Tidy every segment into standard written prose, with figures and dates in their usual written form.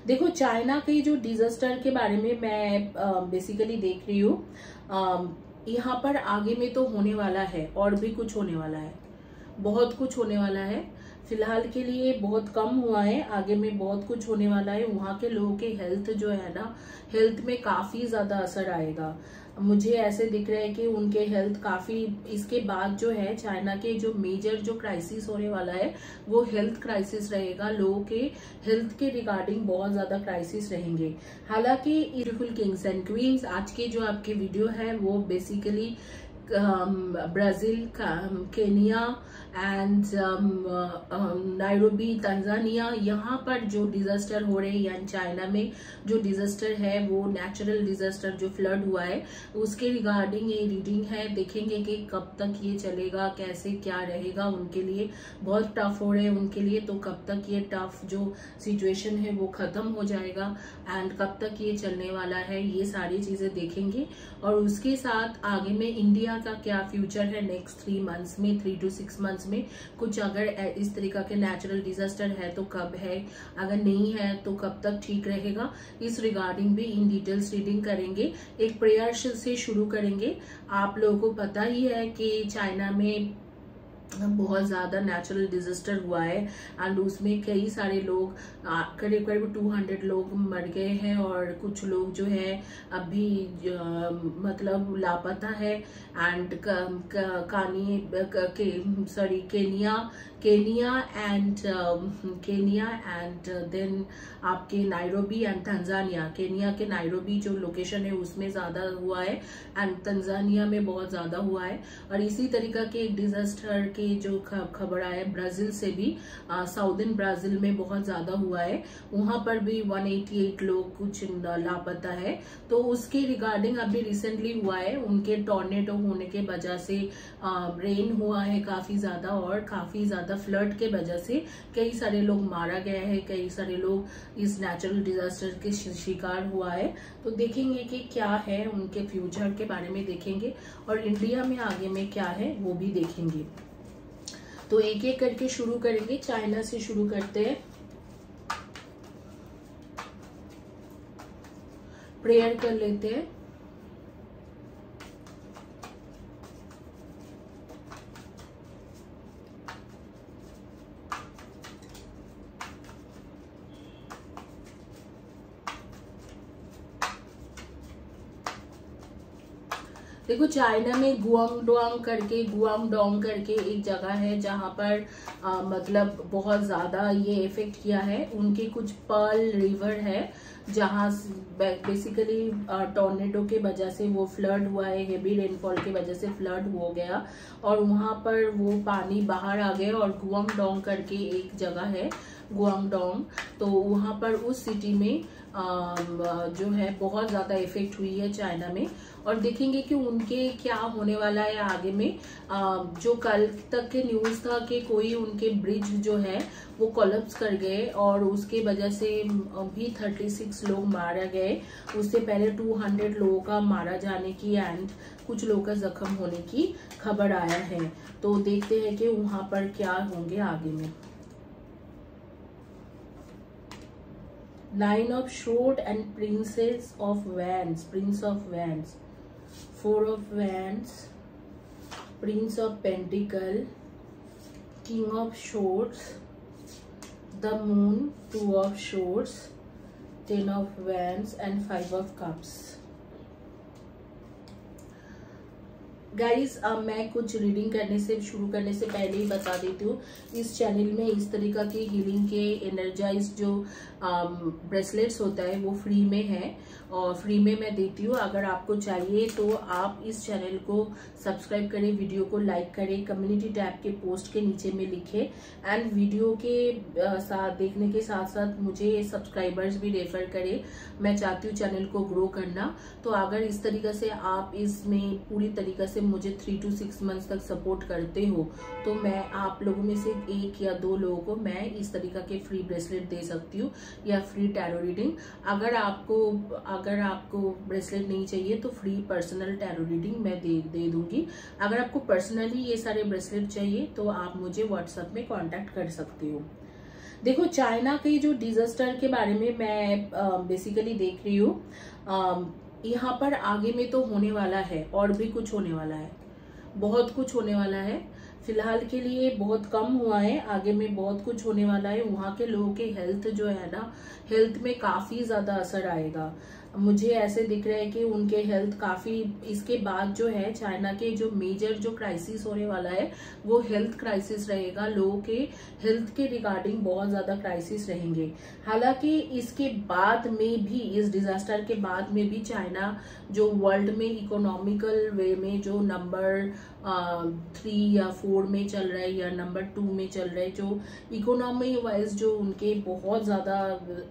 देखो, चाइना के जो डिजास्टर के बारे में मैं बेसिकली देख रही हूँ। यहाँ पर आगे में तो होने वाला है, और भी कुछ होने वाला है, बहुत कुछ होने वाला है। फिलहाल के लिए बहुत कम हुआ है, आगे में बहुत कुछ होने वाला है। वहाँ के लोगों के हेल्थ जो है ना, हेल्थ में काफी ज्यादा असर आएगा। मुझे ऐसे दिख रहा है कि उनके हेल्थ काफी, इसके बाद जो है चाइना के जो मेजर जो क्राइसिस होने वाला है वो हेल्थ क्राइसिस रहेगा। लोगों के हेल्थ के रिगार्डिंग बहुत ज्यादा क्राइसिस रहेंगे। हालांकि ब्यूटीफुल किंग्स एंड क्वींस, आज के जो आपके वीडियो है वो basically Brazil, Kenya and Nairobi, Tanzania, यहाँ पर जो डिजास्टर हो रहे हैं, यानी चाइना में जो डिजास्टर है वो नेचुरल डिजास्टर जो फ्लड हुआ है उसके रिगार्डिंग ये रीडिंग है। देखेंगे कि कब तक ये चलेगा, कैसे क्या रहेगा। उनके लिए बहुत टफ हो रहे हैं उनके लिए, तो कब तक ये टफ जो सिचुएशन है वो खत्म हो जाएगा एंड कब तक ये चलने वाला है, ये सारी चीजें देखेंगे। और उसके साथ आगे में इंडिया का क्या फ्यूचर है नेक्स्ट 3 मंथ्स में, 3 to 6 मंथ्स में। कुछ अगर इस तरीका के नेचुरल डिजास्टर है तो कब है, अगर नहीं है तो कब तक ठीक रहेगा, इस रिगार्डिंग भी इन डिटेल्स रीडिंग करेंगे। एक प्रेयर से शुरू करेंगे। आप लोगों को पता ही है कि चाइना में बहुत ज्यादा नेचुरल डिजास्टर हुआ है एंड उसमें कई सारे लोग, करीब करीब 200 लोग मर गए हैं और कुछ लोग जो है अभी मतलब लापता है। एंड केनिया एंड देन आपके नायरोबी एंड तंजानिया। केनिया के नायरोबी जो लोकेशन है उसमें ज्यादा हुआ है एंड तंजानिया में बहुत ज्यादा हुआ है। और इसी तरीका के एक डिजास्टर के जो खबर आया ब्राजील से भी, साउदर्न ब्राजील में बहुत ज्यादा हुआ है, वहां पर भी 188 लोग कुछ लापता है। तो उसके रिगार्डिंग अभी रिसेंटली हुआ है, उनके टॉर्नेडो होने के वजह से रेन हुआ है काफी ज्यादा, और काफी ज्यादा फ्लड के वजह से कई सारे लोग मारा गया है, कई सारे लोग इस नेचुरल डिजास्टर के शिकार हुआ है। तो देखेंगे कि क्या है, उनके फ्यूचर के बारे में देखेंगे और इंडिया में आगे में क्या है वो भी देखेंगे। तो एक एक करके शुरू करेंगे। चाइना से शुरू करते हैं। प्रेयर कर लेते हैं। देखो, चाइना में गुआंगडोंग करके एक जगह है जहां पर मतलब बहुत ज्यादा ये इफेक्ट किया है। उनके कुछ पर्ल रिवर है जहां बेसिकली टॉर्नेडो के वजह से वो फ्लड हुआ है, हेवी रेनफॉल की वजह से फ्लड हो गया और वहां पर वो पानी बाहर आ गया। और गुआंगडोंग करके एक जगह है गुआंगडोंग, तो वहां पर उस सिटी में जो है बहुत ज्यादा इफेक्ट हुई है चाइना में। और देखेंगे कि उनके क्या होने वाला है आगे में। जो कल तक के न्यूज था कि कोई उनके ब्रिज जो है वो कोलैप्स कर गए और उसके वजह से भी 36 लोग मारे गए। उससे पहले 200 लोगों का मारा जाने की एंड कुछ लोगों का जख्म होने की खबर आया है। तो देखते हैं कि वहां पर क्या होंगे आगे में। 9 of Swords and Princess of Wands, Prince of Wands, 4 of Wands, Prince of Pentacle, King of Swords, the Moon, 2 of Swords, 10 of Wands and 5 of Cups. Guys, मैं कुछ रीडिंग करने से शुरू करने से पहले ही बता देती हूँ, इस चैनल में इस तरीका के हीलिंग के एनर्जाइज जो ब्रेसलेट्स होता है वो फ्री में है और फ्री में मैं देती हूँ। अगर आपको चाहिए तो आप इस चैनल को सब्सक्राइब करें, वीडियो को लाइक करें, कम्युनिटी टैब के पोस्ट के नीचे में लिखें एंड वीडियो के साथ देखने के साथ साथ मुझे सब्सक्राइबर्स भी रेफर करें। मैं चाहती हूँ चैनल को ग्रो करना। तो अगर इस तरीके से आप इसमें पूरी तरीके से मुझे 3 to 6 मंथ्स तक सपोर्ट करते हो तो मैं आप लोगों में से 1 या 2 लोगों को मैं इस तरीका के फ्री ब्रेसलेट दे सकती हूँ या फ्री टैरो रीडिंग। अगर आपको ब्रेसलेट नहीं चाहिए तो फ्री पर्सनल टैरो रीडिंग मैं दे दूंगी। अगर आपको पर्सनली ये सारे ब्रेसलेट चाहिए तो आप मुझे व्हाट्सएप में कांटेक्ट कर सकती हो। देखो चाइना के जो डिजास्टर के बारे में मैं बेसिकली देख रही हूँ, यहाँ पर आगे में तो होने वाला है, और भी कुछ होने वाला है, बहुत कुछ होने वाला है। फिलहाल के लिए बहुत कम हुआ है, आगे में बहुत कुछ होने वाला है। वहाँ के लोगों के हेल्थ जो है ना, हेल्थ में काफी ज्यादा असर आएगा। मुझे ऐसे दिख रहा है कि उनके हेल्थ काफी, इसके बाद जो है चाइना के जो मेजर जो क्राइसिस होने वाला है वो हेल्थ क्राइसिस रहेगा। लोगों के हेल्थ के रिगार्डिंग बहुत ज्यादा क्राइसिस रहेंगे। हालांकि इसके बाद में भी, इस डिजास्टर के बाद में भी चाइना जो वर्ल्ड में इकोनॉमिकल वे में जो नंबर 3 या 4 में चल रहा है या नंबर 2 में चल रहा है, जो इकोनॉमी वाइज जो उनके बहुत ज्यादा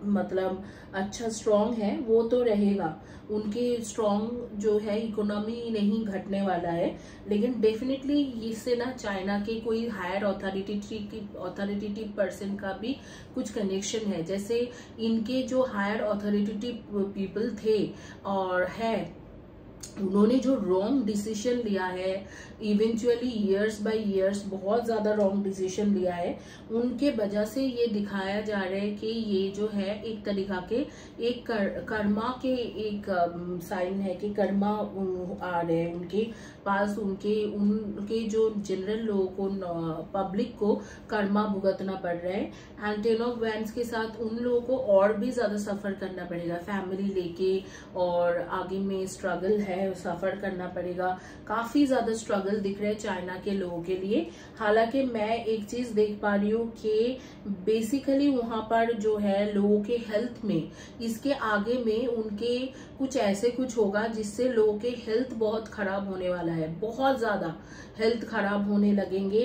मतलब अच्छा स्ट्रांग है, वो तो रहेगा। उनके स्ट्रांग जो है इकोनॉमी नहीं घटने वाला है। लेकिन डेफिनेटली इससे ना चाइना के कोई हायर अथॉरिटेटिव पर्सन का भी कुछ कनेक्शन है। जैसे इनके जो हायर अथॉरिटेटिव पीपल थे और है, उन्होंने जो रॉन्ग डिसीजन लिया है, इवेंचुअली ईयर्स बाय ईयर्स बहुत ज्यादा रॉन्ग डिसीजन लिया है, उनके वजह से ये दिखाया जा रहा है कि ये जो है एक तरीका के एक कर्मा के एक साइन है कि कर्मा आ रहे हैं उनके पास। उनके जो जनरल लोगों को, पब्लिक को कर्मा भुगतना पड़ रहा है। एंड 10 ऑफ वैंड्स के साथ उन लोगों को और भी ज्यादा सफर करना पड़ेगा फैमिली लेके, और आगे में स्ट्रगल है, सफर करना पड़ेगा। काफी ज्यादा स्ट्रगल दिख रहे हैं चाइना के लोगों के लिए। हालांकि मैं एक चीज देख पा रही हूँ कि बेसिकली वहां पर जो है लोगों के हेल्थ में, इसके आगे में उनके कुछ ऐसे कुछ होगा जिससे लोगों के हेल्थ बहुत खराब होने वाला है, बहुत ज्यादा हेल्थ खराब होने लगेंगे।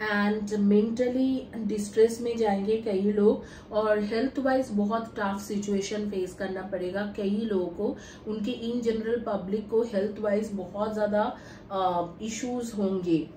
एंड मेंटली डिस्ट्रेस में जाएंगे कई लोग, और हेल्थ वाइज बहुत टफ सिचुएशन फेस करना पड़ेगा कई लोगों को। उनके इन जनरल पब्लिक को हेल्थ वाइज बहुत ज्यादा इश्यूज होंगे,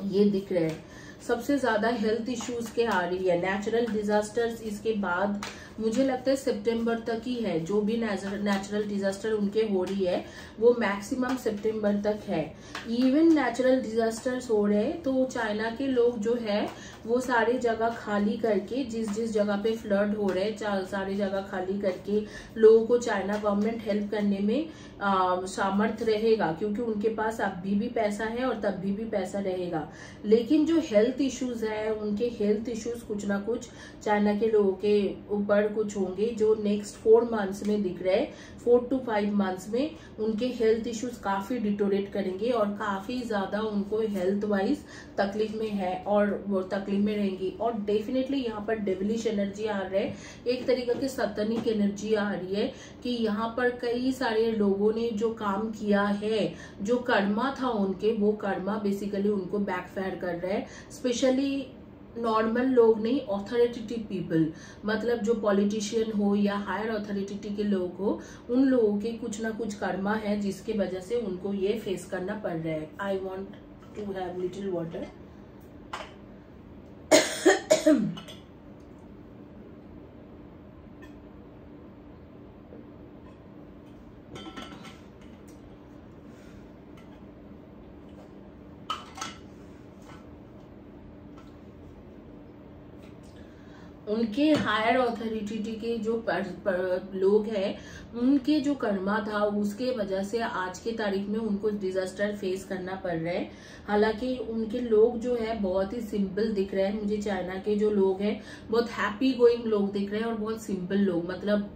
ये दिख रहे हैं। सबसे ज्यादा हेल्थ इश्यूज के आ रही है नेचुरल डिजास्टर्स। इसके बाद मुझे लगता है सितंबर तक ही है, जो भी नेचुरल डिजास्टर उनके हो रही है वो मैक्सिमम सितंबर तक है। इवन नेचुरल डिजास्टर्स हो रहे हैं तो चाइना के लोग जो है वो सारी जगह खाली करके, जिस जिस जगह पे फ्लड हो रहे हैं सारी जगह खाली करके लोगों को चाइना गवर्नमेंट हेल्प करने में सामर्थ्य रहेगा, क्योंकि उनके पास अभी भी पैसा है और तब भी पैसा रहेगा। लेकिन जो हेल्थ इश्यूज है, उनके हेल्थ इश्यूज कुछ ना कुछ चाइना के लोगों के ऊपर कुछ होंगे, जो नेक्स्ट 4 मंथ्स में दिख रहे हैं। 4 to 5 मंथ्स में उनके हेल्थ इश्यूज काफी डिटोरेट करेंगे और काफी ज्यादा उनको हेल्थ वाइज तकलीफ में है और वो तकलीफ में रहेंगी। और डेफिनेटली यहाँ पर डेविलिश एनर्जी आ रहा है, एक तरीके की सैतानिक एनर्जी आ रही है कि यहाँ पर कई सारे लोगों ने जो काम किया है, जो कर्मा था उनके, वो कर्मा बेसिकली उनको बैकफायर कर रहा है। स्पेशली नॉर्मल लोग नहीं, ऑथोरिटेटिव पीपल, मतलब जो पॉलिटिशियन हो या हायर अथॉरिटी के लोग हो, उन लोगों के कुछ ना कुछ कर्मा है जिसके वजह से उनको ये फेस करना पड़ रहा है। I want to have little water. उनके हायर अथॉरिटी के जो लोग हैं, उनके जो कर्मा था उसके वजह से आज के तारीख में उनको डिजास्टर फेस करना पड़ रहा है। हालांकि उनके लोग जो है बहुत ही सिंपल दिख रहे हैं मुझे। चाइना के जो लोग हैं बहुत हैप्पी गोइंग लोग दिख रहे हैं और बहुत सिंपल लोग, मतलब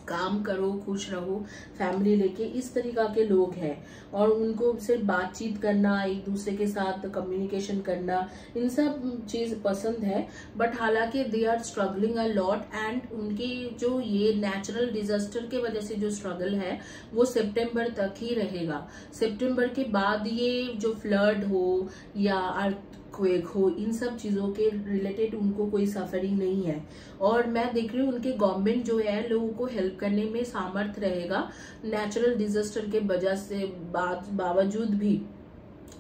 काम करो खुश रहो फैमिली लेके, इस तरीका के लोग हैं। और उनको सिर्फ बातचीत करना, एक दूसरे के साथ कम्युनिकेशन करना, इन सब चीज पसंद है। बट हालांकि they are struggling a lot. And उनके जो ये नेचुरल डिजास्टर के वजह से जो स्ट्रगल है वो सितंबर तक ही रहेगा। सितंबर के बाद ये जो फ्लड हो या क्वेक हो, इन सब चीजों के रिलेटेड उनको कोई सफरिंग नहीं है। और मैं देख रही हूँ उनके गवर्नमेंट जो है लोगों को हेल्प करने में सामर्थ्य रहेगा। नेचुरल डिजास्टर के वजह से बावजूद भी,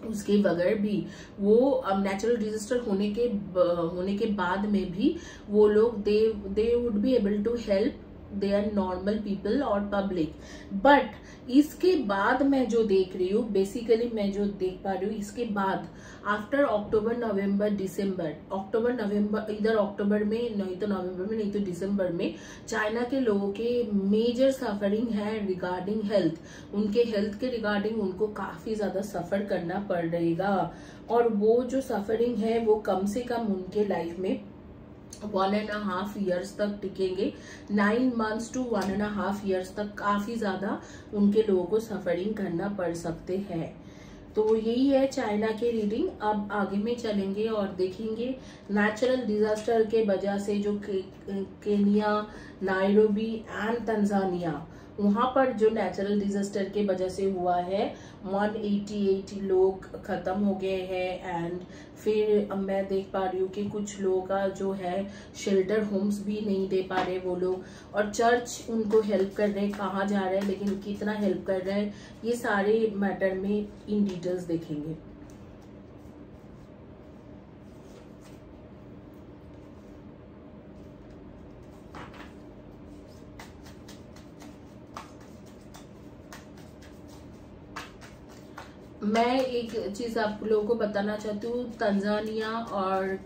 उसके बगैर भी, वो अब नेचुरल डिजास्टर होने के बाद में भी वो लोग they would be able to help they are normal people और पब्लिक। बट इसके बाद मैं जो देख रही हूँ, बेसिकली मैं जो देख पा रही हूँ, इसके बाद आफ्टर अक्टूबर नवंबर दिसंबर, अक्टूबर नवंबर, इधर अक्टूबर में नहीं तो नवंबर में नहीं तो दिसंबर में चाइना के लोगों के मेजर सफरिंग है रिगार्डिंग हेल्थ। उनके हेल्थ के रिगार्डिंग उनको काफी ज्यादा सफर करना पड़ रहेगा, और वो जो सफरिंग है वो कम से कम उनके लाइफ में 1.5 years तक टिकेंगे। 9 months to 1.5 years तक काफी ज्यादा उनके लोगों को सफरिंग करना पड़ सकते हैं। तो यही है चाइना के रीडिंग। अब आगे में चलेंगे और देखेंगे नेचुरल डिजास्टर के वजह से जो केनिया, नायरोबी एंड तंजानिया, वहां पर जो नेचुरल डिजास्टर के वजह से हुआ है 188 लोग खत्म हो गए हैं। एंड फिर मैं देख पा रही हूँ कि कुछ लोगों का जो है शेल्टर होम्स भी नहीं दे पा रहे वो लोग, और चर्च उनको हेल्प कर रहे हैं, कहाँ जा रहे हैं लेकिन कितना हेल्प कर रहे हैं, ये सारे मैटर में इन डिटेल्स देखेंगे। मैं एक चीज आप लोगों को बताना चाहती हूँ, तंजानिया और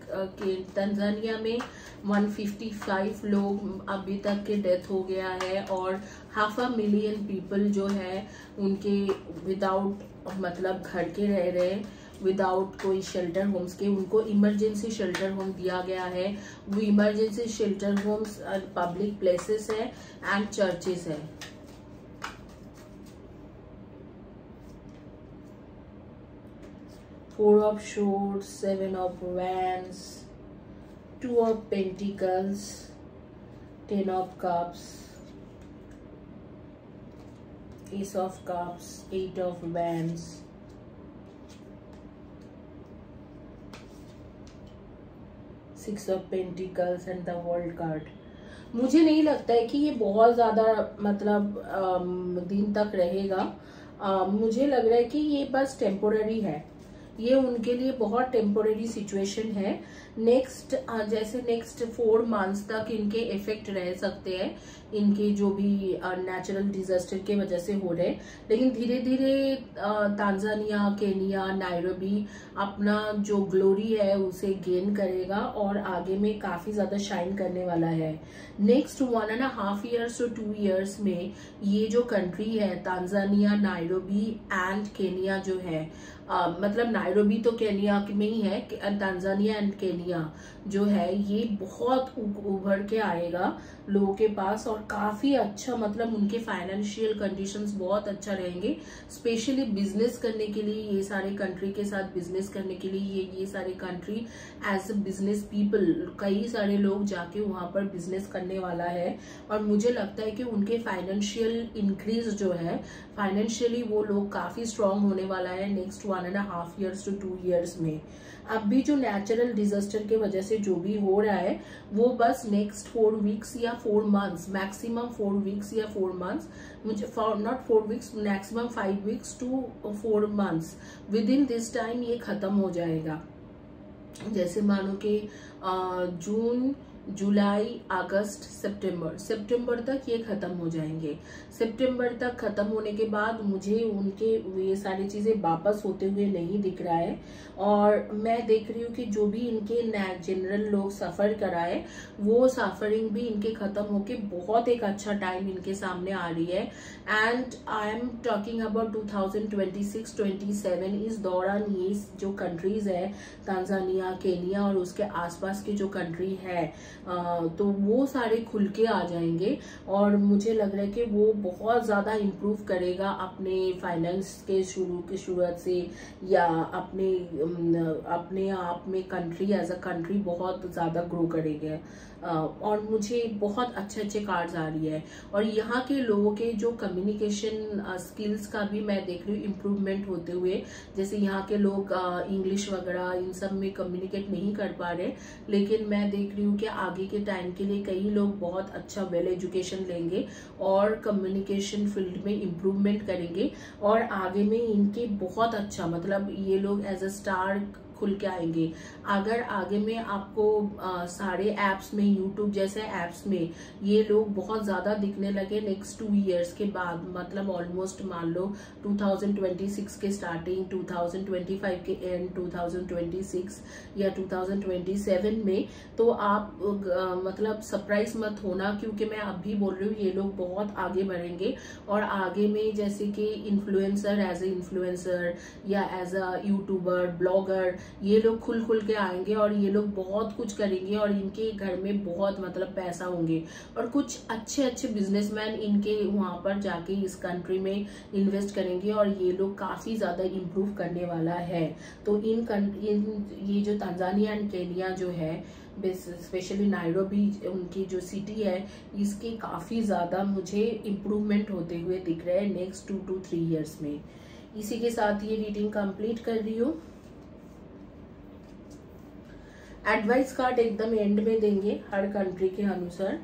तंजानिया में 155 लोग अभी तक के डेथ हो गया है, और 500,000 पीपल जो है उनके विदाउट मतलब घर के रह रहे, विदाउट कोई शेल्टर होम्स के। उनको इमरजेंसी शेल्टर होम दिया गया है। वो emergency shelter homes public places है एंड चर्चेस है। Four of Swords, Seven of Wands, Two of Pentacles, Ten of Cups, Ace of Cups, Eight of Wands, Six of Pentacles and the World card। मुझे नहीं लगता है कि ये बहुत ज्यादा मतलब दिन तक रहेगा। मुझे लग रहा है कि ये बस टेम्पोररी है, ये उनके लिए बहुत टेम्पोररी सिचुएशन है। नेक्स्ट जैसे नेक्स्ट 4 months तक इनके इफेक्ट रह सकते हैं, इनके जो भी नेचुरल डिजास्टर के वजह से हो रहे, लेकिन धीरे धीरे तांजानिया, केनिया, नायरोबी अपना जो ग्लोरी है उसे गेन करेगा और आगे में काफी ज्यादा शाइन करने वाला है। नेक्स्ट 1.5 years to 2 years में ये जो कंट्री है तांजानिया, नायरोबी एंड केनिया जो है, मतलब नायरोबी तो केनिया में ही है, तांजानिया एंड केनिया जो है ये बहुत उभर के आएगा लोगों के पास, और काफी अच्छा मतलब उनके फाइनेंशियल कंडीशंस बहुत अच्छा रहेंगे। स्पेशली बिजनेस करने के लिए, ये सारे कंट्री के साथ बिजनेस करने के लिए ये सारे country as a business people, कई सारे लोग जाके वहां पर बिजनेस करने वाला है। और मुझे लगता है कि उनके फाइनेंशियल इंक्रीज जो है, फाइनेंशियली वो लोग काफी स्ट्रांग होने वाला है नेक्स्ट 1.5 years to 2 years में। अब भी जो नेचुरल डिजास्टर के वजह से जो भी हो रहा है वो बस नेक्स्ट 4 weeks या 4 months, मैक्सिमम 4 weeks या 4 months, मुझे not 4 weeks, maximum 5 weeks to 4 months, with in this time ये खत्म हो जाएगा। जैसे मानो कि जून, जुलाई, अगस्त, सितंबर तक ये खत्म हो जाएंगे। सितंबर तक खत्म होने के बाद मुझे उनके ये सारी चीजें वापस होते हुए नहीं दिख रहा है, और मैं देख रही हूँ कि जो भी इनके जनरल लोग सफर कराए वो सफरिंग भी इनके खत्म होके बहुत एक अच्छा टाइम इनके सामने आ रही है। And I am talking about 2026-27 इस दौरान ये जो कंट्रीज है तांजानिया, केनिया और उसके आसपास की जो कंट्री है तो वो सारे खुल के आ जाएंगे, और मुझे लग रहा है कि वो बहुत ज्यादा इम्प्रूव करेगा अपने फाइनेंस के शुरुआत से, या अपने आप में कंट्री एज अ कंट्री बहुत ज्यादा ग्रो करेगा। और मुझे बहुत अच्छे कार्ड्स आ रही है, और यहाँ के लोगों के जो कम्युनिकेशन स्किल्स का भी मैं देख रही हूँ इम्प्रूवमेंट होते हुए। जैसे यहाँ के लोग इंग्लिश वगैरह इन सब में कम्युनिकेट नहीं कर पा रहे, लेकिन मैं देख रही हूँ कि आगे के टाइम के लिए कई लोग बहुत अच्छा वेल एजुकेशन लेंगे और कम्युनिकेशन फील्ड में इम्प्रूवमेंट करेंगे, और आगे में इनके बहुत अच्छा मतलब ये लोग एज अ स्टार खुल के आएंगे। अगर आगे में आपको सारे ऐप्स में, यूट्यूब जैसे ऐप्स में ये लोग बहुत ज्यादा दिखने लगे नेक्स्ट 2 इयर्स के बाद, मतलब ऑलमोस्ट मान लो 2026 के स्टार्टिंग, 2025 के एंड, 2026 या 2027 में, तो आप मतलब सरप्राइज मत होना, क्योंकि मैं अभी बोल रही हूँ ये लोग बहुत आगे बढ़ेंगे। और आगे में जैसे कि इन्फ्लुएंसर, एज ए इन्फ्लुएंसर या एज अ यूट्यूबर, ब्लॉगर, ये लोग खुल के आएंगे और ये लोग बहुत कुछ करेंगे और इनके घर में बहुत मतलब पैसा होंगे और कुछ अच्छे बिजनेसमैन इनके वहां पर जाके इस कंट्री में इन्वेस्ट करेंगे और ये लोग काफी ज्यादा इम्प्रूव करने वाला है। तो ये जो तंजानिया एंड केनिया जो है, स्पेशली नायरोबी उनकी जो सिटी है, इसके काफी ज्यादा मुझे इम्प्रूवमेंट होते हुए दिख रहे हैं नेक्स्ट 2 to 3 इयर्स में। इसी के साथ ये रीडिंग कंप्लीट कर रही हूँ। एडवाइस कार्ड एकदम एंड में देंगे हर कंट्री के अनुसार।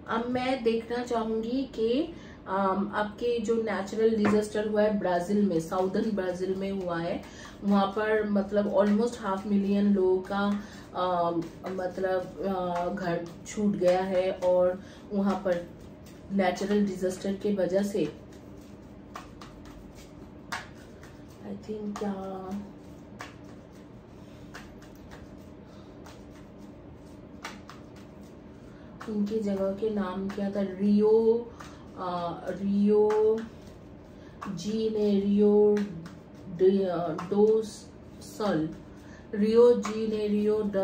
अब मैं देखना चाहूंगी कि आपके जो नेचुरल डिजास्टर हुआ है ब्राजील में, साउदर्न ब्राजील में हुआ है, वहां पर मतलब ऑलमोस्ट 500,000 लोगों का मतलब घर छूट गया है और वहां पर नेचुरल डिजास्टर के वजह से आई थिंक उनकी जगह के नाम क्या था, रियो जेनेरियो डो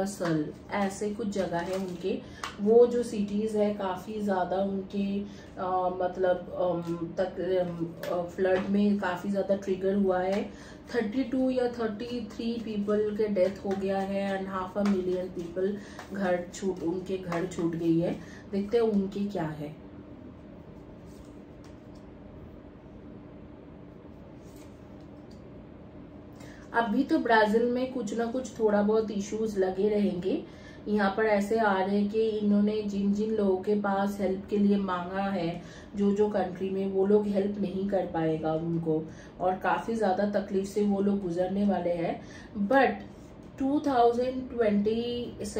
सल, ऐसे कुछ जगह है उनके। वो जो सिटीज है काफी ज्यादा उनके मतलब फ्लड में काफी ज्यादा ट्रिगर हुआ है। 32 या 33 पीपल के डेथ हो गया है एंड 500,000 पीपल उनके घर छूट गई है। देखते हैं उनके क्या है। अभी तो ब्राजील में कुछ ना कुछ थोड़ा बहुत इश्यूज लगे रहेंगे। यहाँ पर ऐसे आ रहे हैं कि इन्होंने जिन जिन लोगों के पास हेल्प के लिए मांगा है, जो कंट्री में, वो लोग हेल्प नहीं कर पाएगा उनको और काफी ज्यादा तकलीफ से वो लोग गुजरने वाले हैं। बट 2027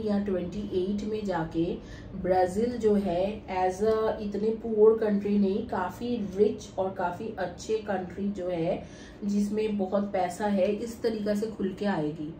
या 28 में जाके ब्राजील जो है एज अ इतने पुअर कंट्री नहीं, काफी रिच और काफी अच्छे कंट्री जो है जिसमें बहुत पैसा है, इस तरीका से खुल के आएगी।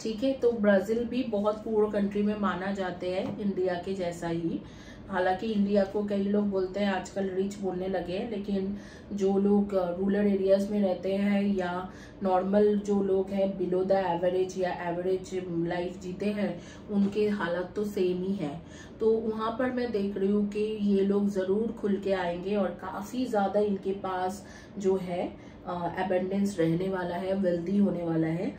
ठीक है, तो ब्राजील भी बहुत पुअर कंट्री में माना जाते हैं, इंडिया के जैसा ही। हालांकि इंडिया को कई लोग बोलते हैं आजकल रिच बोलने लगे हैं, लेकिन जो लोग रूरल एरियाज में रहते हैं या नॉर्मल जो लोग हैं बिलो द एवरेज या एवरेज लाइफ जीते हैं, उनके हालत तो सेम ही है। तो वहां पर मैं देख रही हूँ कि ये लोग जरूर खुल के आएंगे और काफी ज्यादा इनके पास जो है एबंडेंस रहने वाला है, वेल्दी होने वाला है।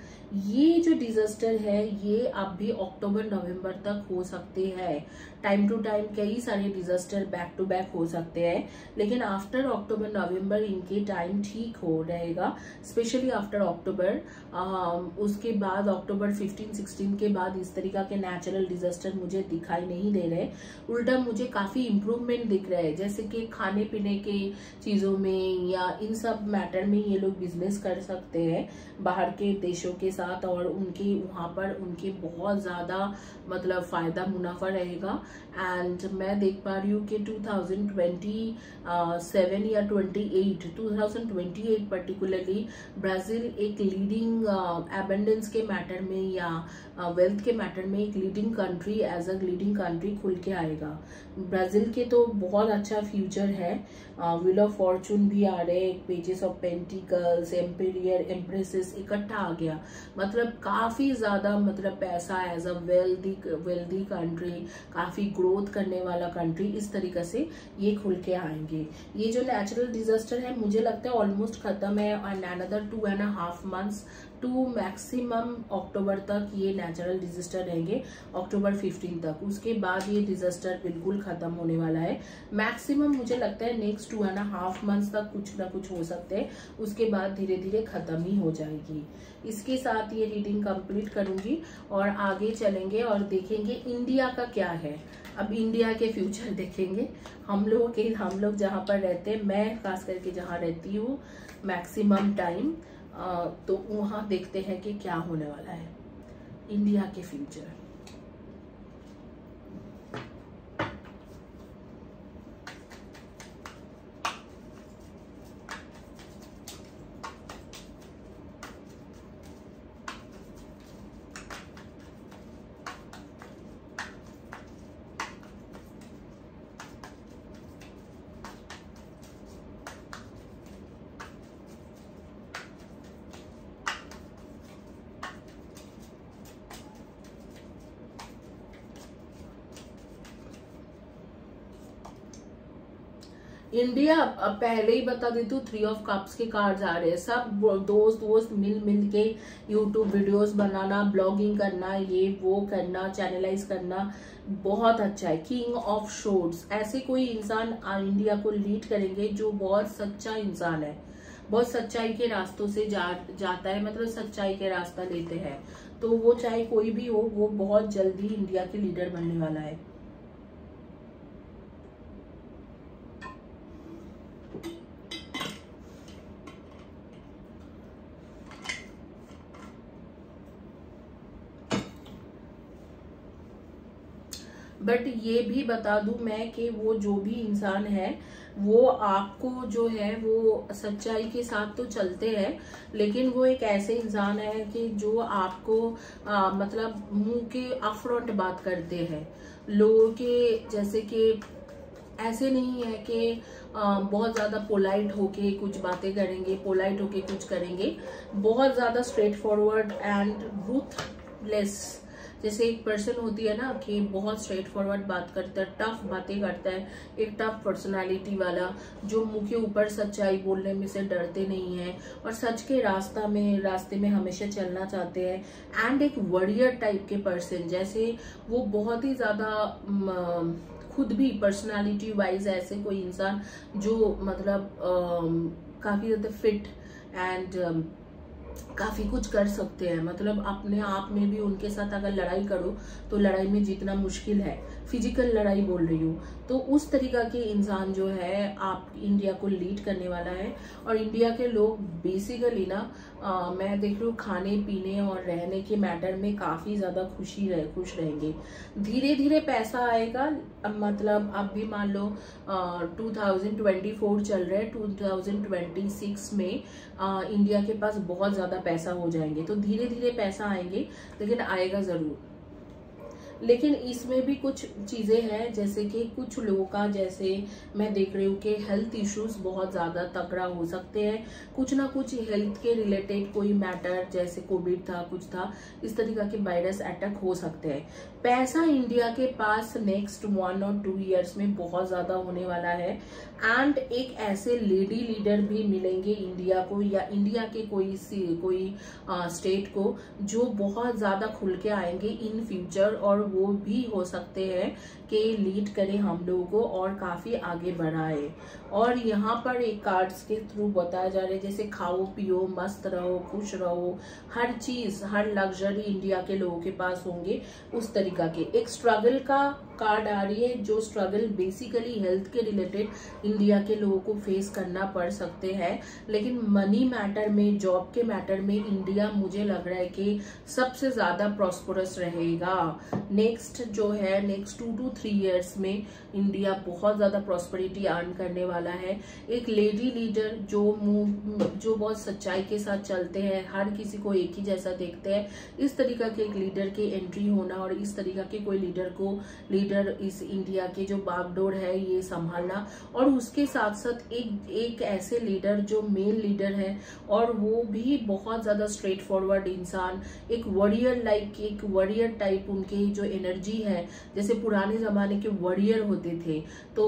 ये जो डिजास्टर है ये अब भी अक्टूबर नवंबर तक हो सकते हैं। टाइम टू टाइम कई सारे डिजास्टर बैक टू बैक हो सकते हैं, लेकिन आफ्टर अक्टूबर नवंबर इनके टाइम ठीक हो रहेगा, स्पेशली आफ्टर अक्टूबर। उसके बाद अक्टूबर 15-16 के बाद इस तरीका के नेचुरल डिजास्टर मुझे दिखाई नहीं दे रहे। उल्टा मुझे काफी इम्प्रूवमेंट दिख रहा है, जैसे कि खाने पीने के चीजों में या इन सब मैटर में ये लोग बिजनेस कर सकते हैं बाहर के देशों के साथ, और उनके वहां पर उनके बहुत ज्यादा मतलब फायदा मुनाफा रहेगा। एंड मैं देख पा रही हूँ कि 2027 या 2028 पर्टिकुलरली ब्राजील एक लीडिंग एबंडेंस के मैटर में या वेल्थ के मैटर में एक leading country, as a leading country खुल के आएगा। ब्राजील के तो बहुत अच्छा फ्यूचर है। व्हील ऑफ फॉर्चून भी आ रहे, पेजेस ऑफ पेंटिकल्स, एम्पेरियर, एम्प्रेसेस इकट्ठा आ गया, मतलब काफी ज्यादा मतलब पैसा, एज अ वेल्दी कंट्री, काफी ग्रोथ करने वाला कंट्री, इस तरीके से ये खुल के आएंगे। ये जो नेचुरल डिजास्टर है मुझे लगता है ऑलमोस्ट खत्म है, and another 2.5 months to maximum October तक ये नेचुरल डिजास्टर रहेंगे, अक्टूबर 15 तक। उसके बाद ये डिजास्टर बिल्कुल खत्म होने वाला है। मैक्सिमम मुझे लगता है नेक्स्ट 2.5 मंथ्स तक कुछ ना कुछ हो सकते हैं, उसके बाद धीरे धीरे खत्म ही हो जाएगी। इसके साथ ये रीडिंग कंप्लीट करूंगी और आगे चलेंगे और देखेंगे इंडिया का क्या है। अब इंडिया के फ्यूचर देखेंगे। हम लोग जहाँ पर रहते हैं, मैं खास करके जहाँ रहती हूँ मैक्सिमम टाइम, तो वहाँ देखते हैं कि क्या होने वाला है इंडिया के फ्यूचर। इंडिया, अब पहले ही बता देती हूँ, 3 ऑफ कप्स के कार्ड्स आ रहे हैं। सब दोस्त मिल के यूट्यूब वीडियोस बनाना, ब्लॉगिंग करना, ये वो करना, चैनलाइज करना बहुत अच्छा है। किंग ऑफ शोर्ड्स, ऐसे कोई इंसान इंडिया को लीड करेंगे जो बहुत सच्चा इंसान है, बहुत सच्चाई के रास्तों से जाता है, मतलब सच्चाई के रास्ता लेते हैं। तो वो चाहे कोई भी हो, वो बहुत जल्दी इंडिया के लीडर बनने वाला है। बट ये भी बता दूं मैं कि वो जो भी इंसान है वो आपको जो है वो सच्चाई के साथ तो चलते हैं, लेकिन वो एक ऐसे इंसान है कि जो आपको मतलब मुंह के अपफ्रंट बात करते हैं लोगों के, जैसे कि ऐसे नहीं है कि बहुत ज्यादा पोलाइट होके कुछ बातें करेंगे, पोलाइट होके कुछ करेंगे, बहुत ज्यादा स्ट्रेट फॉरवर्ड एंड रूथलेस। जैसे एक पर्सन होती है ना कि बहुत स्ट्रेट फॉरवर्ड बात करता है, टफ बातें करता है, एक टफ पर्सनालिटी वाला जो मुंह के ऊपर सच्चाई बोलने में से डरते नहीं है और सच के रास्ते में हमेशा चलना चाहते हैं। एंड एक वॉरियर टाइप के पर्सन, जैसे वो बहुत ही ज्यादा खुद भी पर्सनालिटी वाइज ऐसे कोई इंसान जो मतलब काफी ज्यादा फिट एंड काफी कुछ कर सकते हैं, मतलब अपने आप में भी उनके साथ अगर लड़ाई करो तो लड़ाई में जीतना मुश्किल है, फिजिकल लड़ाई बोल रही हूँ। तो उस तरीका के इंसान जो है आप इंडिया को लीड करने वाला है। और इंडिया के लोग बेसिकली ना मैं देख रही हूँ खाने पीने और रहने के मैटर में काफी ज्यादा खुश रहेंगे। धीरे धीरे पैसा आएगा, मतलब अब भी मान लो 2024 चल रहा है, 2026 में इंडिया के पास बहुत ज्यादा पैसा हो जाएंगे। तो धीरे धीरे पैसा आएंगे, लेकिन आएगा जरूर। लेकिन इसमें भी कुछ चीजें हैं, जैसे कि कुछ लोगों का, जैसे मैं देख रही हूँ कि हेल्थ इश्यूज बहुत ज्यादा तगड़ा हो सकते हैं, कुछ ना कुछ हेल्थ के रिलेटेड कोई मैटर, जैसे कोविड था, कुछ था, इस तरीका के वायरस अटैक हो सकते हैं। पैसा इंडिया के पास नेक्स्ट 1 और 2 ईयर्स में बहुत ज्यादा होने वाला है। एंड एक ऐसे लेडी लीडर भी मिलेंगे इंडिया को या इंडिया के कोई स्टेट को जो बहुत ज्यादा खुल के आएंगे इन फ्यूचर, और वो भी हो सकते हैं कि लीड करे हम लोगों को और काफी आगे बढ़ाए। और यहाँ पर एक कार्ड्स के थ्रू बताया जा रहा है, जैसे खाओ पियो मस्त रहो खुश रहो, हर चीज हर लग्जरी इंडिया के लोगों के पास होंगे, उस तरीका के। एक स्ट्रगल का कार्ड आ रही है, जो स्ट्रगल बेसिकली हेल्थ के रिलेटेड इंडिया के लोगों को फेस करना पड़ सकते हैं। लेकिन मनी मैटर में, जॉब के मैटर में इंडिया मुझे लग रहा है कि सबसे ज्यादा प्रॉस्परस रहेगा। नेक्स्ट जो है नेक्स्ट 2 to 3 ईयर्स में इंडिया बहुत ज्यादा प्रॉस्पेरिटी अर्न करने वाला है। एक लेडी लीडर जो बहुत सच्चाई के साथ चलते हैं, हर किसी को एक ही जैसा देखते हैं, इस तरीका के एक लीडर की एंट्री होना और इस तरीका के कोई लीडर इस इंडिया के जो बागडोर है ये संभालना। और उसके साथ साथ एक ऐसे लीडर जो मेल लीडर है और वो भी बहुत ज्यादा स्ट्रेट फॉरवर्ड इंसान, एक वॉरियर टाइप उनकी जो एनर्जी है, जैसे पुराने जमाने के वॉरियर होते थे। तो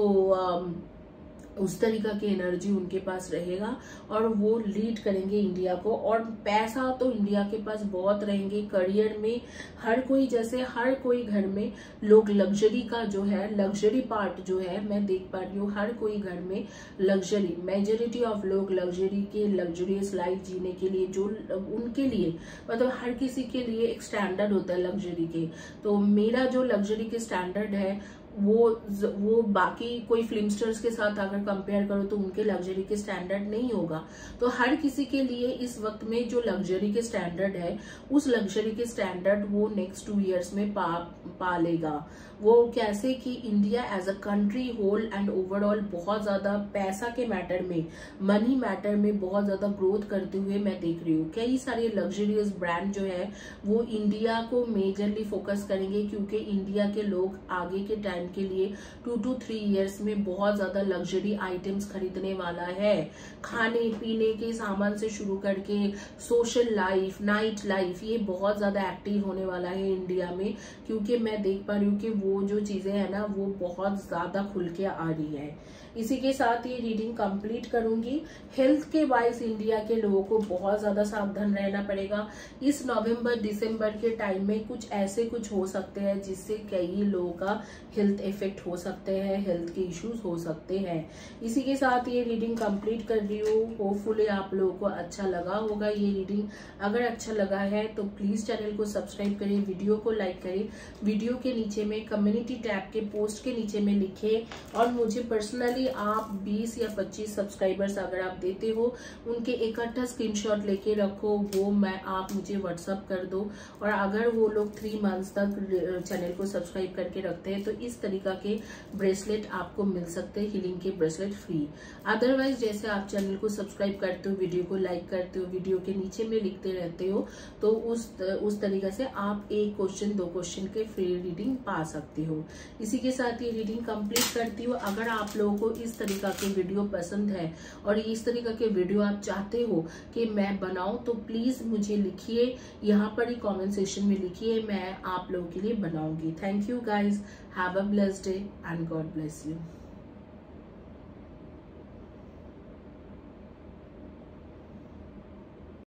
उस तरीका की एनर्जी उनके पास रहेगा और वो लीड करेंगे इंडिया को। और पैसा तो इंडिया के पास बहुत रहेंगे। करियर में हर कोई, जैसे हर कोई घर में लोग लग्जरी का जो है, लग्जरी पार्ट जो है मैं देख पा रही हूँ, हर कोई घर में लग्जरी, मेजोरिटी ऑफ लोग लग्जरी के, लग्जरियस लाइफ जीने के लिए जो उनके लिए मतलब हर किसी के लिए एक स्टैंडर्ड होता है लग्जरी के। तो मेरा जो लग्जरी के स्टैंडर्ड है वो बाकी कोई फिल्म स्टार्स के साथ अगर कंपेयर करो तो उनके लग्जरी के स्टैंडर्ड नहीं होगा। तो हर किसी के लिए इस वक्त में जो लग्जरी के स्टैंडर्ड है, उस लग्जरी के स्टैंडर्ड वो नेक्स्ट 2 इयर्स में पा लेगा। वो कैसे कि India as a country whole and overall बहुत ज्यादा पैसा के मैटर में, मनी मैटर में बहुत ज्यादा ग्रोथ करते हुए मैं देख रही हूँ। कई सारे लग्जरियस ब्रांड जो है वो इंडिया को मेजरली फोकस करेंगे, क्योंकि इंडिया के लोग आगे के टाइम के लिए 2 to 3 इयर्स में बहुत ज्यादा लग्जरी आइटम्स खरीदने वाला है। खाने पीने के सामान से शुरू करके सोशल लाइफ, नाइट लाइफ, ये बहुत ज्यादा एक्टिव होने वाला है इंडिया में, क्योंकि मैं देख पा रही हूँ कि वो जो चीजें है ना वो बहुत ज्यादा खुल के आ रही है। इसी के साथ ये रीडिंग कंप्लीट करूंगी। हेल्थ के वाइज इंडिया के लोगों को बहुत ज्यादा सावधान रहना पड़ेगा। इस नवंबर दिसंबर के टाइम में कुछ हो सकते हैं जिससे कई लोगों का हेल्थ इफेक्ट हो सकते हैं, हेल्थ के इश्यूज हो सकते हैं। इसी के साथ ये रीडिंग कंप्लीट कर रही हूँ। होपफुली आप लोगों को अच्छा लगा होगा ये रीडिंग। अगर अच्छा लगा है तो प्लीज चैनल को सब्सक्राइब करें, वीडियो को लाइक करें, वीडियो के नीचे में कम्युनिटी टैब के पोस्ट के नीचे में लिखे, और मुझे पर्सनली आप 20 या 25 सब्सक्राइबर्स अगर आप देते हो उनके इकट्ठा स्क्रीनशॉट लेके रखो, वो आप मुझे व्हाट्सअप कर दो। और अगर वो लोग 3 मंथ्स तक चैनल को सब्सक्राइब करके रखते हैं तो इस तरीका के ब्रेसलेट आपको मिल सकते हैं, हीलिंग के ब्रेसलेट फ्री। अदरवाइज जैसे आप चैनल को सब्सक्राइब करते हो, वीडियो को लाइक करते हो, वीडियो के नीचे में लिखते रहते हो, तो उस तरीका से आप 1 क्वेश्चन 2 क्वेश्चन के फ्री रीडिंग पा सकते हो। इसी के साथ ये रीडिंग कंप्लीट करती हूँ। अगर आप लोगों को इस तरीका के वीडियो पसंद है और इस तरीका के वीडियो आप चाहते हो कि मैं बनाऊं, तो प्लीज मुझे लिखिए, यहाँ पर ही कमेंट सेक्शन में लिखिए, मैं आप लोगों के लिए बनाऊंगी। Thank you guys, have a blessed day and God bless you.